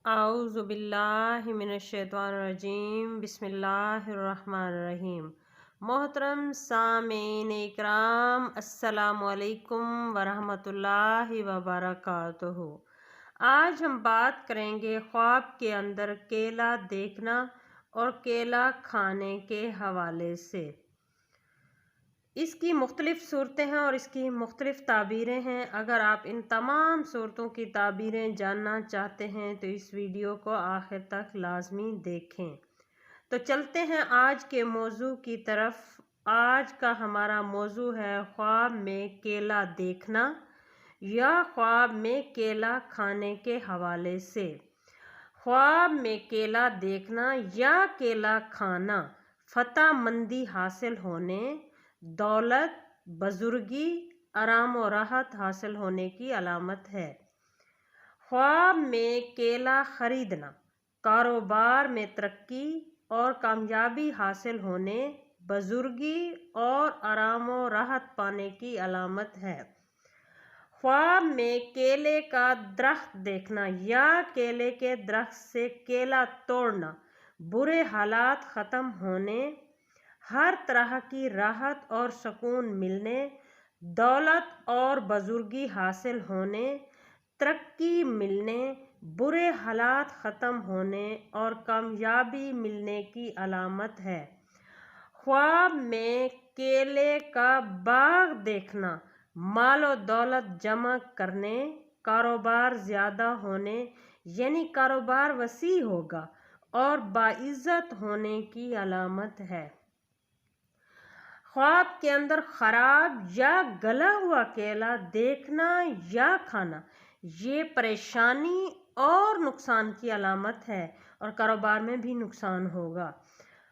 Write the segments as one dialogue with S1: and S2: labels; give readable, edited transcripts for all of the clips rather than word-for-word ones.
S1: अऊज़ु बिल्लाहि मिनश्शैतानिर्रजीम बिस्मिल्लाहिर्रहमानिर्रहीम। मोहतरम सामीन इकराम, अस्सलामु अलैकुम वरहमतुल्लाहि वबरकातुहू। आज हम बात करेंगे ख्वाब के अंदर केला देखना और केला खाने के हवाले से। इसकी मुख्तलिफ़ सूरतें हैं और इसकी मुख्तलिफ़ ताबीरें हैं। अगर आप इन तमाम सूरतों की ताबीरें जानना चाहते हैं तो इस वीडियो को आखिर तक लाजमी देखें। तो चलते हैं आज के मौजू की तरफ। आज का हमारा मौजू है ख्वाब में केला देखना या ख्वाब में केला खाने के हवाले से। ख्वाब में केला देखना या केला खाना फतह मंदी हासिल होने, दौलत, बुजुर्गी, आराम और राहत हासिल होने की अलामत है। ख्वाब में केला खरीदना कारोबार में तरक्की और कामयाबी हासिल होने, बुजुर्गी और आराम और राहत पाने की अलामत है। ख्वाब में केले का दरख्त देखना या केले के दरख्त से केला तोड़ना बुरे हालात ख़त्म होने, हर तरह की राहत और सुकून मिलने, दौलत और बुजुर्गी हासिल होने, तरक्की मिलने, बुरे हालात ख़त्म होने और कामयाबी मिलने की अलामत है। ख्वाब में केले का बाग देखना मालो दौलत जमा करने, कारोबार ज़्यादा होने यानी कारोबार वसी होगा और बाइज़्ज़त होने की अलामत है। ख्वाब के अंदर ख़राब या गला हुआ केला देखना या खाना ये परेशानी और नुकसान की अलामत है और कारोबार में भी नुकसान होगा।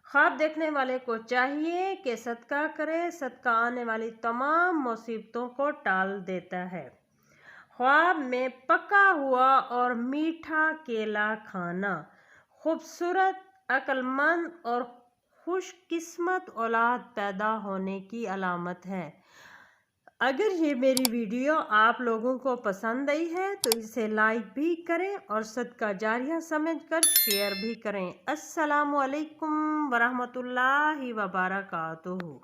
S1: ख्वाब देखने वाले को चाहिए कि सदका करे। सदका आने वाली तमाम मुसीबतों को टाल देता है। ख्वाब में पका हुआ और मीठा केला खाना खूबसूरत, अक्लमंद और खुशकिस्मत औलाद पैदा होने की अलामत है। अगर ये मेरी वीडियो आप लोगों को पसंद आई है तो इसे लाइक भी करें और सदका जारिया समझकर शेयर भी करें। अस्सलामु अलैकुम वरहमतुल्लाहि वबरकातुहू।